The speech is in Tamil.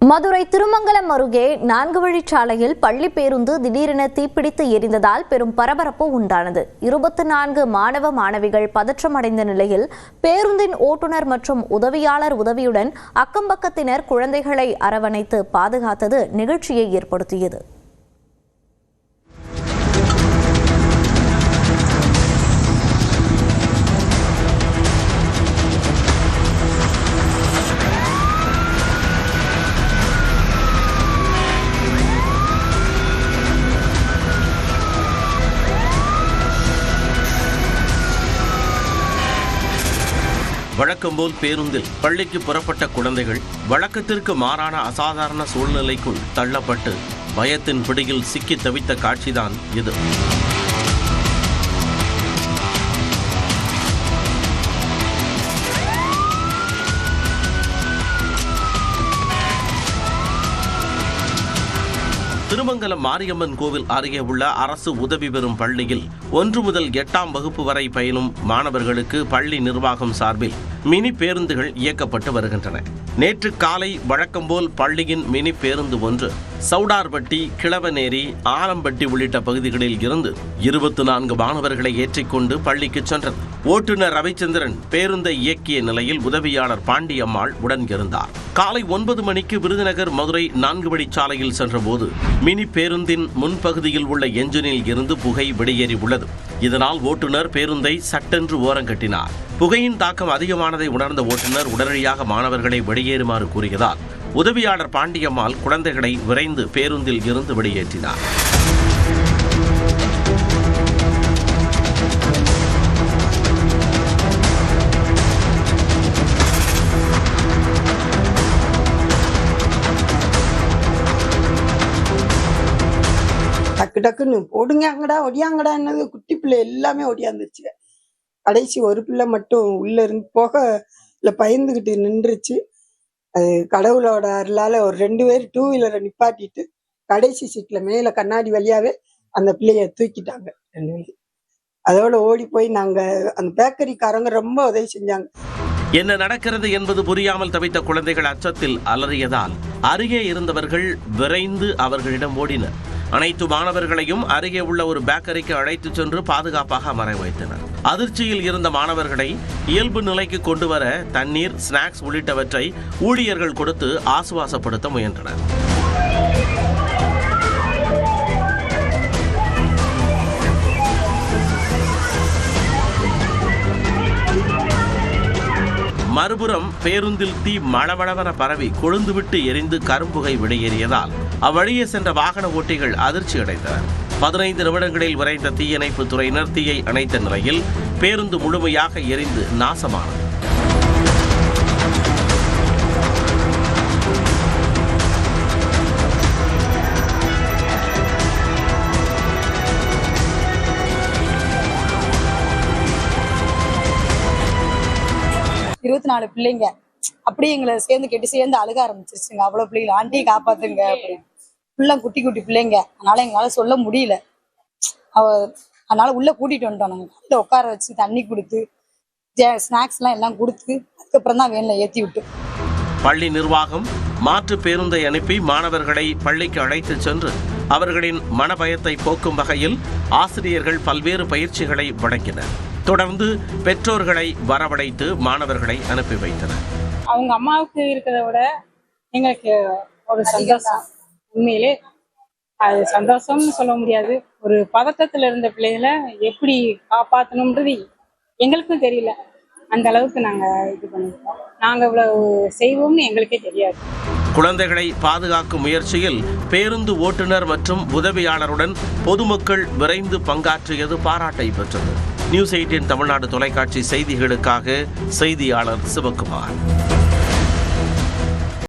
மதுரை திருமங்கலம் அருகே 4 வழிச்சாலையில் பள்ளி பேருந்து திடீரென தீப்பிடித்து எரிந்ததால் பெரும் பரபரப்பு உண்டானது. 24 மாணவ மாணவிகள் பதற்றமடைந்த நிலையில் பேருந்தின் ஓட்டுநர் மற்றும் உதவியாளர் உதவியுடன் அக்கம்பக்கத்தினர் குழந்தைகளை அரவணைத்து பாதுகாத்தது நிகழ்ச்சியை ஏற்படுத்தியது. வழக்கம்போல் பேருந்தில் பள்ளிக்கு புறப்பட்ட குழந்தைகள் வழக்கத்திற்கு மாறான அசாதாரண சூழ்நிலைக்குள் தள்ளப்பட்டு பயத்தின் பிடியில் சிக்கி தவித்த காட்சிதான் இது. திருமங்கலம் மாரியம்மன் கோவில் அருகே உள்ள அரசு உதவி பெறும் பள்ளியில் 1 முதல் 8ஆம் வகுப்பு வரை பயிலும் மாணவர்களுக்கு பள்ளி நிர்வாகம் சார்பில் மினி பேருந்துகள் இயக்கப்பட்டு வருகின்றன. நேற்று காலை வழக்கம்போல் பள்ளியின் மினி பேருந்து ஒன்று சவுடார்பட்டி, கிழவநேரி, ஆலம்பட்டி உள்ளிட்ட பகுதிகளில் இருந்து 24 மாணவர்களை ஏற்றிக்கொண்டு பள்ளிக்கு சென்றது. ஓட்டுநர் ரவிச்சந்திரன் பேருந்தை இயக்கிய நிலையில் உதவியாளர் பாண்டியம்மாள் உடன் இருந்தார். காலை 9 மணிக்கு விருதுநகர் மதுரை 4 வழிச்சாலையில் சென்றபோது மினி பேருந்தின் முன்பகுதியில் உள்ள என்ஜினில் இருந்து புகை வெளியேறி உள்ளது. இதனால் ஓட்டுநர் பேருந்தை சட்டென்று ஓரங்கட்டினார். புகையின் தாக்கம் அதிகமானதை உணர்ந்த ஓட்டுநர் உடனடியாக மாணவர்களை வெளியேறுமாறு கூறியதால் உதவியாளர் பாண்டியம்மாள் குழந்தைகளை விரைந்து பேருந்தில் இருந்து வெளியேற்றினார். டக்கு டக்குன்னு ஓடுங்க, அங்கடா ஒடியாங்கடா, என்னது குட்டி பிள்ளை எல்லாமே ஒடியாந்துருச்சு. கடைசி ஒரு பிள்ளை மட்டும் உள்ள இருந்து போக இல்லை பயந்துகிட்டு நின்றுச்சு. அது கடவுளோட அருளால ஒரு 2 பேர் 2 வீலரை நிப்பாட்டிட்டு கடைசி சீட்ல மேல கண்ணாடி வழியாவே அந்த பிள்ளைய தூக்கிட்டாங்க 2 பேர். அதோட ஓடி போய் நாங்க அந்த பேக்கரிக்காரங்க ரொம்ப உதவி செஞ்சாங்க. என்ன நடக்கிறது என்பது புரியாமல் தவித்த குழந்தைகள் அச்சத்தில் அலறியதால் அருகே இருந்தவர்கள் விரைந்து அவர்களிடம் ஓடினர். அனைத்து மாணவர்களையும் அருகே உள்ள ஒரு பேக்கரிக்கு அழைத்துச் சென்று பாதுகாப்பாக மறை வைத்தனர். அதிர்ச்சியில் இருந்த மாணவர்களை இயல்பு நிலைக்கு கொண்டு வர தண்ணீர், ஸ்நாக்ஸ் உள்ளிட்டவற்றை ஊழியர்கள் கொடுத்து ஆசுவாசப்படுத்த முயன்றனர். மறுபுறம் பேருந்தில் தீ மளமளவென பரவி கொழுந்துவிட்டு எரிந்து கரும்புகை வெளியேறியதால் அவ்வழியே சென்ற வாகன ஓட்டிகள் அதிர்ச்சி அடைந்தனர். 15 நிமிடங்களில் விரைந்த தீயணைப்பு துறையினர் தீயை அணைத்த நிலையில் பேருந்து முழுமையாக எரிந்து நாசமானது. இருபத்தி 4 பிள்ளைங்க அப்படியே எங்களை சேர்ந்து அழுக ஆரம்பிச்சிருச்சுங்க. அவ்வளவு பிள்ளைங்க, ஆண்டியை காப்பாத்துங்க அப்படின்னு. ஃபுல்லாக குட்டி குட்டி பிள்ளைங்க. அதனால எங்களால சொல்ல முடியல. அதனால உள்ள கூட்டிட்டு வந்துட்டோம். நாங்கள் உட்கார வச்சு தண்ணி கொடுத்து ஸ்நாக்ஸ் எல்லாம் கொடுத்து அதுக்கப்புறம் தான் வேன்ல ஏற்றி விட்டு. பள்ளி நிர்வாகம் மாற்று பேருந்தை அனுப்பி மாணவர்களை பள்ளிக்கு அழைத்து சென்று அவர்களின் மனபயத்தை போக்கும் வகையில் ஆசிரியர்கள் பல்வேறு பயிற்சிகளை வழங்கினர். தொடர்ந்து பெற்றோர்களை வரவழைத்து மாணவர்களை அனுப்பி வைத்தனர். அவங்க அம்மாவுக்கு இருக்கிறத விட எங்களுக்கு ஒரு சந்தோஷம். உண்மையிலே அது சந்தோஷம்னு சொல்ல முடியாது. ஒரு பதட்டத்தில் இருந்த பிள்ளைகளை எப்படி காப்பாற்றணுன்றது எங்களுக்கும் தெரியல. அந்த அளவுக்கு நாங்கள் இது பண்ணிருக்கோம். நாங்கள் இவ்வளவு செய்வோம்னு எங்களுக்கே தெரியாது. குழந்தைகளை பாதுகாக்கும் முயற்சியில் பேருந்து ஓட்டுநர் மற்றும் உதவியாளருடன் பொதுமக்கள் விரைந்து பங்காற்றியது பாராட்டை பெற்றது. நியூஸ் 18 தமிழ்நாடு தொலைக்காட்சி செய்திகளுக்காக செய்தியாளர் சிவகுமார்.